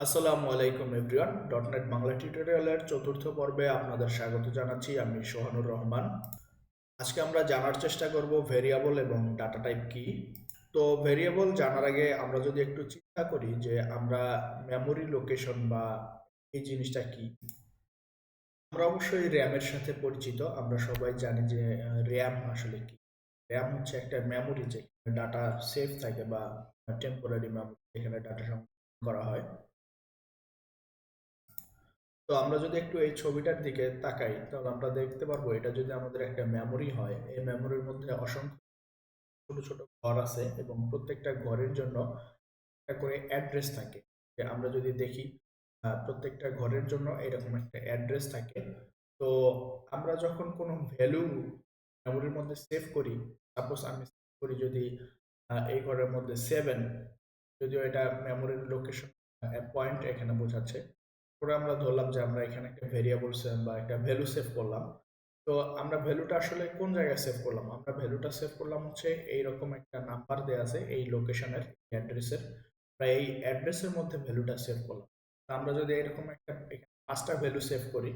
আসসালামু আলাইকুম এভরিওয়ান। ডটনেট বাংলা টিউটোরিয়ালের চতুর্থ পর্বে আপনাদের স্বাগত জানাচ্ছি। আমি সোহানুর রহমান। আজকে আমরা জানার চেষ্টা করব ভেরিয়েবল এবং ডাটা টাইপ কি। তো ভেরিয়েবল জানার আগে আমরা যদি একটু চিন্তা করি যে আমরা মেমোরি লোকেশন বা এই জিনিসটা কি। আমরা অবশ্যই র্যামের সাথে পরিচিত। আমরা সবাই জানি যে র্যাম আসলে কি। র্যাম হচ্ছে একটা মেমোরি যেখানে ডাটা সেভ থাকে বা টেম্পোরারি মেমোরি যেখানে ডাটা সংরক্ষণ করা হয়। তো আমরা যদি একটু এই ছবিটার দিকে তাকাই তাহলে আমরা দেখতে পারবো এটা যদি আমাদের একটা মেমোরি হয়, এই মেমোরির মধ্যে অসংখ্য ছোট ছোট ঘর আছে এবং প্রত্যেকটা ঘরের জন্য একটা করে অ্যাড্রেস থাকে। যে আমরা যদি দেখি প্রত্যেকটা ঘরের জন্য এরকম একটা অ্যাড্রেস থাকে। তো আমরা যখন কোনো ভ্যালু মেমোরির মধ্যে সেভ করি, সাপোজ আমি সেভ করি যদি এই ঘরের মধ্যে 7, যদিও এটা মেমোরির লোকেশন পয়েন্ট এখানে বোঝাচ্ছে। পরে আমরা ধরলাম যে আমরা এখানে একটা ভেরিয়েবল সেভ বা একটা ভ্যালু সেভ করলাম। তো আমরা ভ্যালুটা আসলে কোন জায়গায় সেভ করলাম? আমরা ভ্যালুটা সেভ করলাম হচ্ছে এইরকম একটা নাম্বার দেয়া আছে এই লোকেশনের অ্যাড্রেসের। আমরা এই অ্যাড্রেসের মধ্যে ভ্যালুটা সেভ করলাম। তো আমরা যদি এরকম একটা এখানে ৫টা ভ্যালু সেভ করি,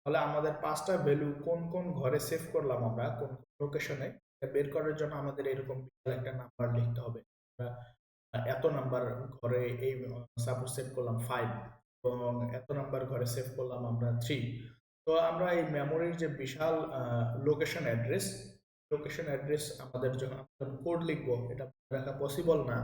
তাহলে আমাদের ৫টা ভ্যালু কোন কোন ঘরে সেভ করলাম আমরা কোন লোকেশনে, এটা বের করার জন্য আমাদের এরকম বিশাল একটা নাম্বার লিখতে হবে। আমরা এত নাম্বার ঘরে এই সাপোজ সেভ করলাম 5 এবং এত নাম্বার ঘরে সেভ করলাম আমরা 3। তো আমরা এই মেমোরির যে বিশাল লোকেশন অ্যাড্রেস আমাদের যখন কোড লিখবো এটা মনে রাখা পসিবল না।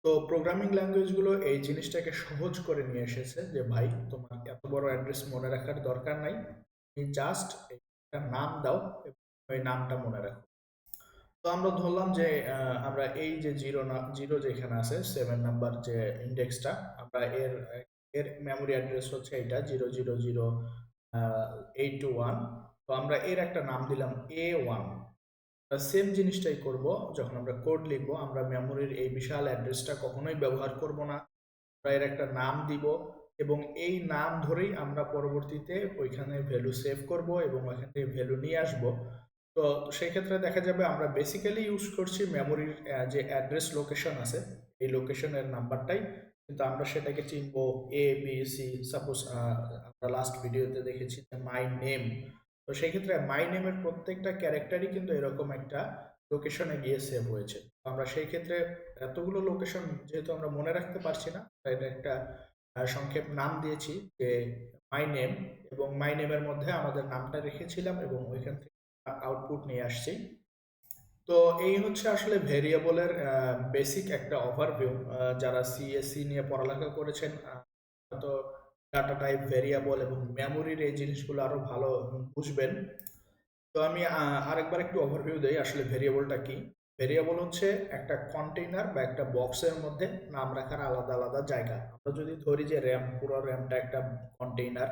তো প্রোগ্রামিং ল্যাঙ্গুয়েজগুলো এই জিনিসটাকে সহজ করে নিয়ে এসেছে যে ভাই তোমার এত বড় অ্যাড্রেস মনে রাখার দরকার নাই, তুমি জাস্ট একটা নাম দাও এবং ওই নামটা মনে রাখো। তো আমরা ধরলাম যে আমরা এই যে জিরো যেখানে আছে 7 নাম্বার যে ইন্ডেক্সটা, আমরা এর এর মেমোরি অ্যাড্রেস হচ্ছে এটা 000 821। তো আমরা এর একটা নাম দিলাম A1। সেম জিনিসটাই করব যখন আমরা কোড লিখবো। আমরা মেমোরির এই বিশাল অ্যাড্রেসটা কখনোই ব্যবহার করব না। আমরা এর একটা নাম দিব এবং এই নাম ধরেই আমরা পরবর্তীতে ওইখানে ভ্যালু সেভ করব এবং ওইখান থেকে ভ্যালু নিয়ে আসব। তো সেই ক্ষেত্রে দেখা যাবে আমরা বেসিক্যালি ইউজ করছি মেমোরির যে অ্যাড্রেস লোকেশন আছে এই লোকেশনের নাম্বারটাই, কিন্তু আমরা সেটাকে চিনবো ABC। সাপোজ আমরা লাস্ট ভিডিওতে দেখেছি যে মাই নেম। তো সেই ক্ষেত্রে মাই নেমের প্রত্যেকটা ক্যারেক্টারই কিন্তু এরকম একটা লোকেশনে গিয়ে সেভ হয়েছে। তো আমরা সেই ক্ষেত্রে এতগুলো লোকেশন যেহেতু আমরা মনে রাখতে পারছি না, তাই এটা একটা সংক্ষেপ নাম দিয়েছি যে মাই নেম, এবং মাই নেমের মধ্যে আমাদের নামটা রেখেছিলাম এবং ওইখান থেকে আউটপুট নিয়ে আসছি। তো এই হচ্ছে আসলে ভেরিয়েবলের বেসিক একটা ওভারভিউ। যারা সিএসসি নিয়ে পড়ালেখা করেছেন তো ডাটা টাইপ, ভেরিয়েবল এবং মেমোরির এই জিনিসগুলো আরো ভালো বুঝবেন। তো আমি আরেকবার একটু ওভারভিউ দেই আসলে ভেরিয়েবলটা কি। ভেরিয়েবল হচ্ছে একটা কন্টেইনার বা একটা বক্সের মধ্যে নাম রাখার আলাদা আলাদা জায়গা। আমরা যদি ধরি যে র্যাম, পুরো র্যামটা একটা কন্টেইনার,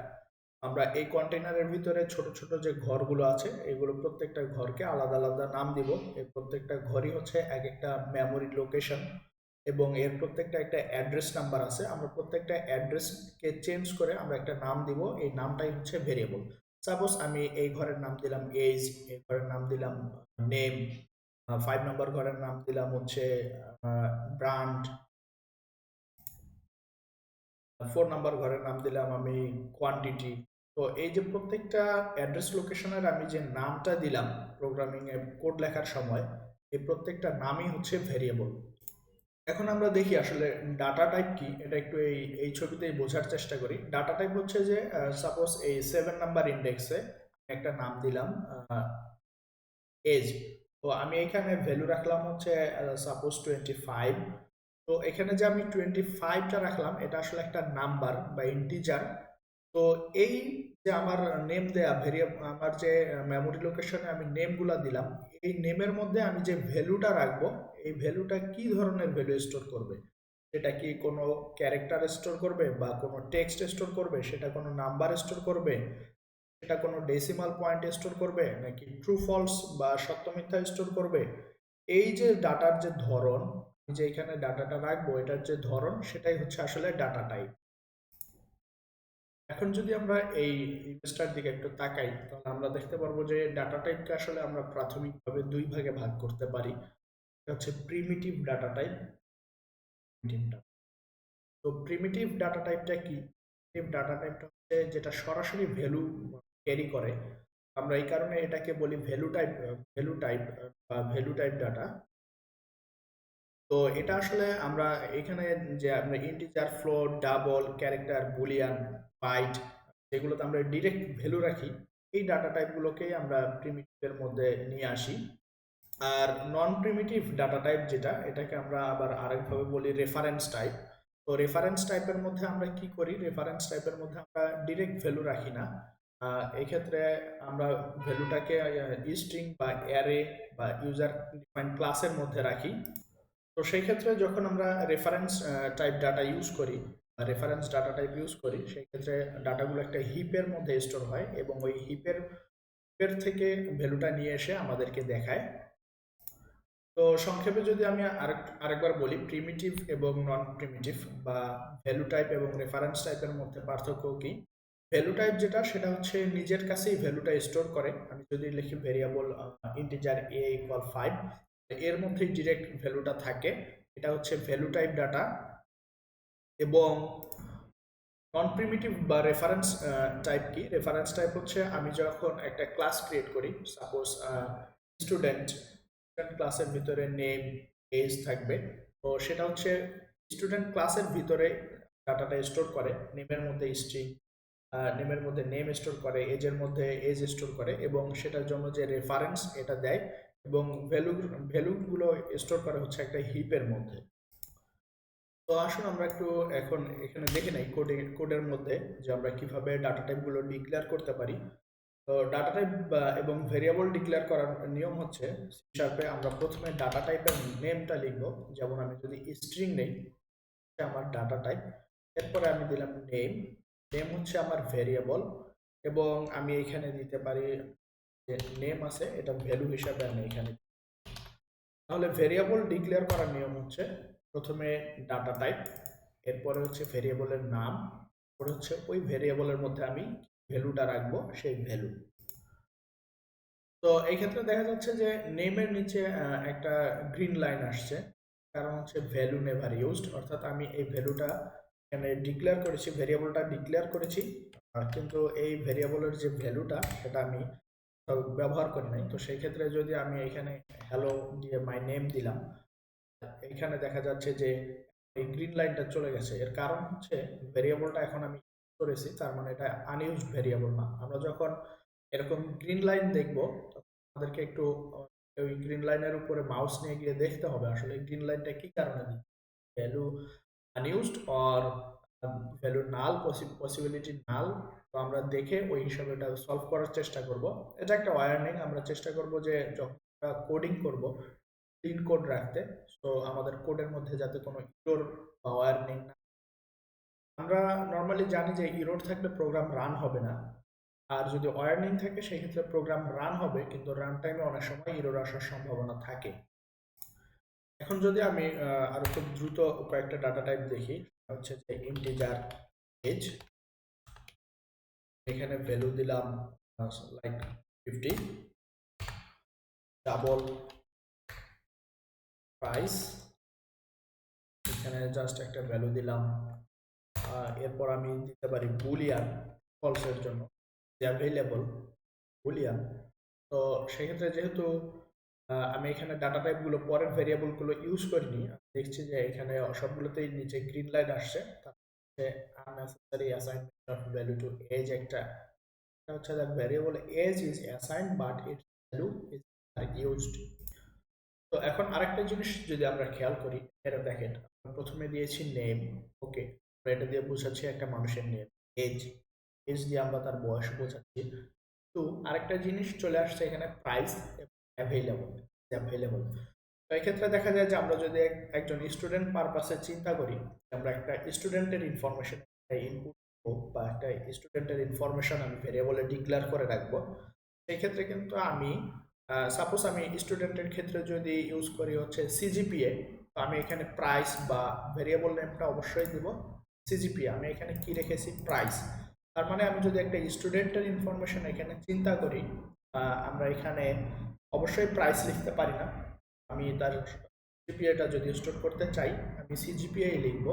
আমরা এই কন্টেইনারের ভিতরে ছোট ছোট যে ঘরগুলো আছে এগুলো প্রত্যেকটা ঘরকে আলাদা আলাদা নাম দিব। এই প্রত্যেকটা ঘরই হচ্ছে এক একটা মেমোরি লোকেশন এবং এর প্রত্যেকটা একটা অ্যাড্রেস নাম্বার আছে। আমরা প্রত্যেকটা অ্যাড্রেসকে চেঞ্জ করে আমরা একটা নাম দিব, এই নামটাই হচ্ছে ভেরিয়েবল। সাপোজ আমি এই ঘরের নাম দিলাম এজ, এই ঘরের নাম দিলাম নেম, 5 নম্বর ঘরের নাম দিলাম হচ্ছে ব্র্যান্ড, 4 নম্বর ঘরের নাম দিলাম আমি কোয়ান্টিটি। তো এই যে প্রত্যেকটা অ্যাড্রেস লোকেশনের আমি যে নামটা দিলাম প্রোগ্রামিং এ কোড লেখার সময়, এই প্রত্যেকটা নামই হচ্ছে ভেরিয়েবল। এখন আমরা দেখি আসলে ডাটা টাইপ কি, এটা একটু এই এই ছবিতেই বোঝার চেষ্টা করি। ডাটা টাইপ হচ্ছে যে সাপোজ এই 7 নাম্বার ইন্ডেক্সে একটা নাম দিলাম এজ। তো আমি এখানে ভ্যালু রাখলাম হচ্ছে সাপোজ 25। তো এখানে যে আমি 25টা রাখলাম এটা আসলে একটা নাম্বার বা ইন্টিজার। তো এই যে আমার নেম দেয়া ভেরিয়েবল, আমার যে মেমোরি লোকেশনে আমি নেমগুলা দিলাম, এই নেমের মধ্যে আমি যে ভ্যালুটা রাখবো এই ভ্যালুটা কি ধরনের ভ্যালু স্টোর করবে। সেটা কি কোনো ক্যারেক্টার স্টোর করবে বা কোনো টেক্সট স্টোর করবে, সেটা কোনো নাম্বার স্টোর করবে, সেটা কোনো ডেসিমাল পয়েন্ট স্টোর করবে, নাকি ট্রু ফলস বা সত্য মিথ্যা স্টোর করবে। এই যে ডাটার যে ধরন, আমি যে এখানে ডাটাটা রাখবো এটার যে ধরন সেটাই হচ্ছে আসলে ডাটা টাইপ। এখন যদি আমরা এই ইমেজটার দিকে একটু তাকাই তাহলে আমরা দেখতে পারবো যে ডাটা টাইপকে আসলে আমরা প্রাথমিকভাবে দুই ভাগে ভাগ করতে পারি। এটা হচ্ছে প্রিমিটিভ ডাটা টাইপ। তো প্রিমিটিভ ডাটা টাইপটা কি? প্রিমিটিভ ডাটা টাইপটা হচ্ছে যেটা সরাসরি ভ্যালু ক্যারি করে। আমরা এই কারণে এটাকে বলি ভ্যালু টাইপ বা ভ্যালু টাইপ ডাটা। তো এটা আসলে আমরা এখানে যে আমরা integer, float, double, character, boolean, byte যেগুলোতে আমরা ডিরেক্ট ভ্যালু রাখি, এই ডাটা টাইপগুলোকেই আমরা প্রিমিটিভের মধ্যে নিয়ে আসি। আর নন প্রিমিটিভ ডাটা টাইপ যেটা, এটাকে আমরা আবার আরেকভাবে বলি রেফারেন্স টাইপ। তো রেফারেন্স টাইপের মধ্যে আমরা কি করি? রেফারেন্স টাইপের মধ্যে আমরা ডিরেক্ট ভ্যালু রাখি না। এই ক্ষেত্রে আমরা ভ্যালুটাকে স্ট্রিং বা অ্যারে বা ইউজার ডিফাইন্ড ক্লাসের মধ্যে রাখি। তো সেই ক্ষেত্রে যখন আমরা রেফারেন্স টাইপ ডাটা ইউজ করি বা রেফারেন্স ডাটা টাইপ ইউজ করি, সেই ক্ষেত্রে ডাটাগুলো একটা হিপের মধ্যে স্টোর হয় এবং ওই হিপের থেকে ভ্যালুটা নিয়ে এসে আমাদেরকে দেখায়। তো সংক্ষেপে যদি আমি আরেকবার বলি, প্রিমিটিভ এবং নন প্রিমিটিভ বা ভ্যালু টাইপ এবং রেফারেন্স টাইপের মধ্যে পার্থক্য কি? ভ্যালু টাইপ যেটা, সেটা হচ্ছে নিজের কাছেই ভ্যালুটা স্টোর করে। আমি যদি লিখি ভেরিয়েবল ইন্টিজার a = 5, এর মধ্যেই ডিরেক্ট ভ্যালুটা থাকে। এটা হচ্ছে ভ্যালু টাইপ ডাটা। এবং নন প্রিমিটিভ বা রেফারেন্স টাইপ কি? রেফারেন্স টাইপ হচ্ছে আমি যখন একটা ক্লাস ক্রিয়েট করি, সাপোজ স্টুডেন্ট ক্লাসের ভিতরে নেম, এজ থাকবে। তো সেটা হচ্ছে স্টুডেন্ট ক্লাসের ভিতরে ডাটাটা স্টোর করে। নেমের মধ্যে স্ট্রিং, নেমের মধ্যে নেম স্টোর করে, এজের মধ্যে এজ স্টোর করে এবং সেটার জন্য যে রেফারেন্স এটা দেয় এবং ভ্যালুগুলো স্টোর করে হচ্ছে একটা হিপের মধ্যে। তো আসুন আমরা একটু এখন এখানে দেখে নেই কোডের মধ্যে যে আমরা কিভাবে ডাটা টাইপগুলো ডিক্লেয়ার করতে পারি। তো ডাটা টাইপ এবং ভেরিয়েবল ডিক্লেয়ার করার নিয়ম হচ্ছে, সি শার্পে আমরা প্রথমে ডাটা টাইপের নেমটা লিখব। যেমন আমি যদি স্ট্রিং নেই, আমার ডাটা টাইপ, এরপরে আমি দিলাম নেম। নেম হচ্ছে আমার ভেরিয়েবল এবং আমি এখানে দিতে পারি যে নেম আছে এটা ভ্যালু হিসাবে আমি এখানে। তাহলে ভেরিয়েবল ডিক্লেয়ার করার নিয়ম হচ্ছে, প্রথমে ডাটা টাইপ, এরপরে হচ্ছে ভেরিয়েবলের নাম, এরপরে হচ্ছে ওই ভেরিয়েবলের মধ্যে আমি ভ্যালুটা রাখবো, সেই ভ্যালু। তো এই ক্ষেত্রে দেখা যাচ্ছে যে নেমের নিচে একটা গ্রিন লাইন আসছে, কারণ হচ্ছে ভ্যালু নেভার ইউজড, অর্থাৎ আমি এই ভ্যালুটা এখানে ডিক্লেয়ার করেছি, ভেরিয়েবলটা ডিক্লেয়ার করেছি, কিন্তু এই ভেরিয়েবলের যে ভ্যালুটা সেটা আমি ব্যবহার করি নাই। তো সেই ক্ষেত্রে যদি আমি এখানে হ্যালো দিয়ে মাই নেম দিলাম, এখানে দেখা যাচ্ছে যে এই গ্রিন লাইনটা চলে গেছে। এর কারণ হচ্ছে ভেরিয়েবলটা এখন আমি করেছি, তার মানে এটা আনইউজড ভেরিয়েবল না। আমরা যখন এরকম গ্রিন লাইন দেখব, তখন আমাদেরকে একটু ওই গ্রিন লাইনের উপরে মাউস নিয়ে গিয়ে দেখতে হবে আসলে গ্রিন লাইনটা কি কারণে দিচ্ছে, value unused or value null, possibility null. তো আমরা দেখে ওই হিসাবে এটা সলভ করার চেষ্টা করব। এটা একটা ওয়ার্নিং, আমরা চেষ্টা করব যে যখন আমরা কোডিং করব ক্লিন কোড রাখতে। তো আমাদের কোডের মধ্যে যাতে কোনো ইরর বা ওয়ার্নিং না। আমরা নর্মালি জানি যে ইরর থাকলে প্রোগ্রাম রান হবে না, আর যদি ওয়ার্নিং থাকে সেই ক্ষেত্রে প্রোগ্রাম রান হবে, কিন্তু রান টাইমে অনেক সময় ইরর আসার সম্ভাবনা থাকে। এখন যদি আমি আরো খুব দ্রুত কয়েকটা ডাটা টাইপ দেখি, হচ্ছে যে ইন্টিজার এজ, এখানে ভ্যালু দিলাম লাইক 50, ডাবল প্রাইস, এখানে জাস্ট একটা ভ্যালু দিলাম। এরপর আমি দিতে পারি বুলিয়ান, ফলসের জন্য অ্যাভেলেবল বুলিয়ান। তো সেক্ষেত্রে যেহেতু আমি এখানে ডাটা টাইপগুলো পরের ভেরিয়েবলগুলো ইউজ করিনি, দেখছি যে এখানে সবগুলোতেই নিচে গ্রিন লাইট আসছে, তারপরে unnecessary assignment of value to age একটা, এটা হচ্ছে that variable age is assigned but its value is used। তো এখন আরেকটা জিনিস যদি আমরা খেয়াল করি, এটা দেখেন প্রথমে দিয়েছি নেম, ওকে, এটা দিয়ে বোঝাচ্ছি একটা মানুষের নেম। এজ, এজ দিয়ে আমরা তার বয়স বোঝাচ্ছি। তো আরেকটা জিনিস চলে আসছে এখানে, প্রাইস অ্যাভেলেবল, অ্যাভেলেবল। তো এক্ষেত্রে দেখা যায় যে আমরা যদি একজন স্টুডেন্ট পারপাসে চিন্তা করি, আমরা একটা স্টুডেন্টের ইনফরমেশন ইনপুট বা একটা স্টুডেন্টের ইনফরমেশন আমি ভেরিয়েবলে ডিক্লেয়ার করে রাখবো, সেই ক্ষেত্রে কিন্তু আমি সাপোজ আমি স্টুডেন্টের ক্ষেত্রে যদি ইউজ করি হচ্ছে সিজিপিএ, তো আমি এখানে প্রাইস বা ভেরিয়েবল নেমটা অবশ্যই দিব সিজিপিএ। আমি এখানে কি রেখেছি? প্রাইস। তার মানে আমি যদি একটা স্টুডেন্টের ইনফরমেশন এখানে চিন্তা করি, আমরা এখানে অবশ্যই প্রাইস লিখতে পারি না। আমি তার সিজিপিএটা যদি স্টোর করতে চাই, আমি সিজিপিএ লিখবো।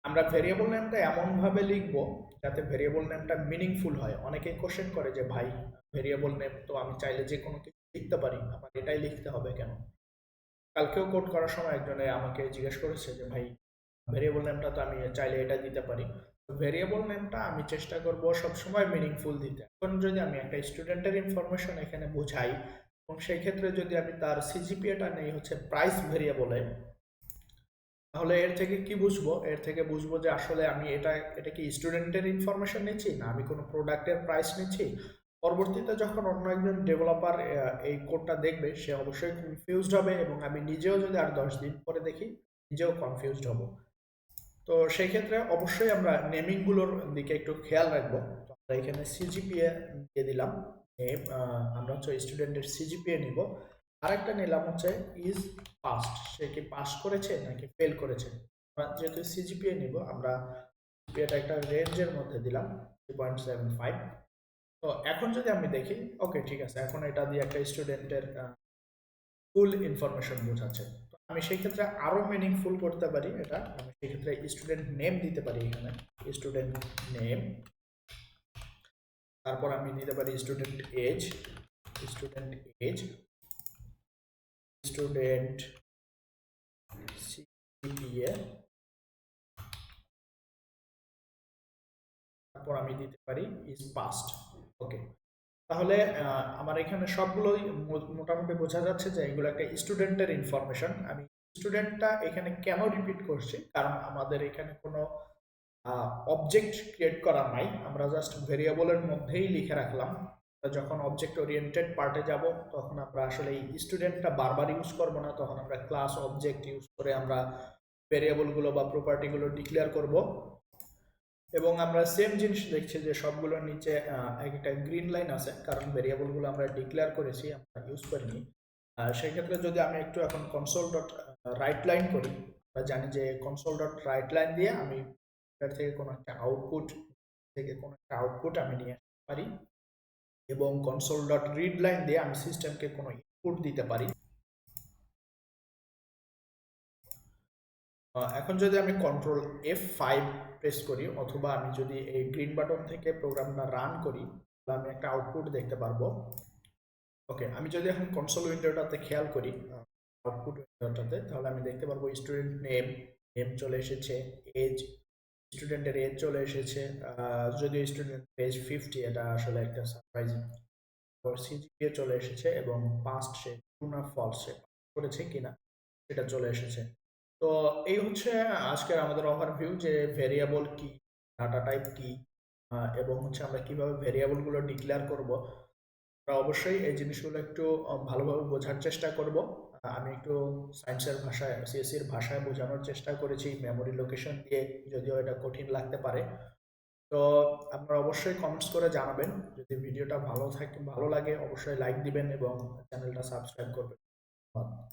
আমরা আমরা ভেরিয়েবল নেমটা এমনভাবে লিখবো যাতে ভেরিয়েবল নেমটা মিনিংফুল হয়। অনেকেই কোশ্চেন করে যে ভাই ভেরিয়েবল নেম তো আমি চাইলে যে কোনো কিছু লিখতে পারি, আমার এটাই লিখতে হবে কেন? কালকেও কোড করার সময় একজনে আমাকে জিজ্ঞেস করেছে যে ভাই ভেরিয়েবল নেমটা তো আমি চাইলে এটা দিতে পারি। ভেরিয়েবল নেমটা আমি চেষ্টা করব সবসময় মিনিংফুল দিতে। এখন যদি আমি একটা স্টুডেন্টের ইনফরমেশন এখানে বোঝাই এবং সেই ক্ষেত্রে যদি আমি তার সিজিপিএটা নেই হচ্ছে প্রাইস ভেরিয়েবলে, তাহলে এর থেকে কি বুঝবো? এর থেকে বুঝবো যে আসলে আমি এটা কি স্টুডেন্টের ইনফরমেশন নিচ্ছি না আমি কোনো প্রোডাক্টের প্রাইস নিচ্ছি। পরবর্তীতে যখন অন্য একজন ডেভেলপার এই কোডটা দেখবে সে অবশ্যই কনফিউজড হবে এবং আমি নিজেও যদি আর 10 দিন পরে দেখি নিজেও কনফিউজড হব। তো সেই ক্ষেত্রে অবশ্যই আমরা নেমিং গুলোর দিকে একটু খেয়াল রাখবো। তো আমরা এখানে সিজিপিএ দিয়ে দিলাম, আমরা হচ্ছে স্টুডেন্টের সিজিপিএ নিব। আরেকটা নিলাম হচ্ছে ইজ পাস্ট, সে কি পাস করেছে নাকি ফেল করেছে। যেহেতু সিজিপিএ নিব আমরা এটা একটা রেঞ্জের মধ্যে দিলাম 3.75। তো এখন যদি আমি দেখি ওকে ঠিক আছে, এখন এটা দিয়ে একটা স্টুডেন্টের ফুল ইনফরমেশন বোঝাচ্ছে। তো আমি সেই ক্ষেত্রে আরো মিনিংফুল করতে পারি এটা, আমি সেই ক্ষেত্রে স্টুডেন্ট নেম দিতে পারি এখানে স্টুডেন্ট নেম, তারপর আমি দিতে পারি student age, student age, student CPA, তারপর আমি দিতে পারি ইজ পাস্ট। ওকে, তাহলে আমার এখানে সবগুলোই মোটামুটি বোঝা যাচ্ছে যে এগুলো একটা স্টুডেন্টের ইনফরমেশন। আমি স্টুডেন্টটা এখানে কেন রিপিট করছি, কারণ আমাদের এখানে কোনো অবজেক্ট ক্রিয়েট করা নাই, আমরা জাস্ট ভেরিয়েবলের মধ্যেই লিখে রাখলাম। যখন অবজেক্ট ওরিয়েন্টেড পার্টে যাব তখন আমরা আসলে এই স্টুডেন্টটা বারবার ইউজ করব না, তখন আমরা ক্লাস অবজেক্ট ইউজ করে আমরা ভেরিয়েবলগুলো বা প্রপার্টিগুলো ডিক্লেয়ার করব। এবং আমরা সেম জিনিস দেখছি যে সবগুলোর নিচে একটা গ্রিন লাইন আছে, কারণ ভেরিয়েবলগুলো আমরা ডিক্লেয়ার করেছি, আমরা ইউজ করিনি। সেই ক্ষেত্রে যদি আমি একটু এখন কনসোল ডট রাইট লাইন করি, আমরা জানি যে কনসোল ডট রাইট লাইন দিয়ে আমি এটার থেকে কোনো একটা আউটপুট আমি নিয়ে আসতে পারি এবং কনসোল ডট রিড লাইন দিয়ে আমি সিস্টেমকে কোনো ইনপুট দিতে পারি। এখন যদি আমি কন্ট্রোল F5 প্রেস করি অথবা আমি যদি এই গ্রিন বাটন থেকে প্রোগ্রামটা রান করি তাহলে আমি একটা আউটপুট দেখতে পারবো। ওকে, আমি যদি এখন কনসোল উইন্ডোটাতে খেয়াল করি আউটপুট উইন্ডোটাতে, তাহলে আমি দেখতে পারবো স্টুডেন্ট নেম চলে এসেছে, এজ স্টুডেন্টের এজ চলে এসেছে, যদিও স্টুডেন্ট এজ 50, এটা আসলে একটা সারপ্রাইজিং। সিজিপিএ চলে এসেছে এবং পাস্ট সে ট্রু না ফলস সে করেছে কিনা সেটা চলে এসেছে। তো এই হচ্ছে আজকের আমাদের ওভারভিউ যে ভেরিয়েবল কি, ডাটা টাইপ কি, এবং হচ্ছে আমরা কিভাবে ভেরিয়েবলগুলো ডিক্লেয়ার করব। আমরা অবশ্যই এই জিনিসগুলো একটু ভালোভাবে বোঝার চেষ্টা করব। আমি একটু সায়েন্সের ভাষায় সিএসসির ভাষায় বোঝানোর চেষ্টা করেছি মেমোরি লোকেশন দিয়ে, যদিও এটা কঠিন লাগতে পারে। তো আপনারা অবশ্যই কমেন্টস করে জানাবেন। যদি ভিডিওটা ভালো লাগে অবশ্যই লাইক দিবেন এবং চ্যানেলটা সাবস্ক্রাইব করবেন। ধন্যবাদ।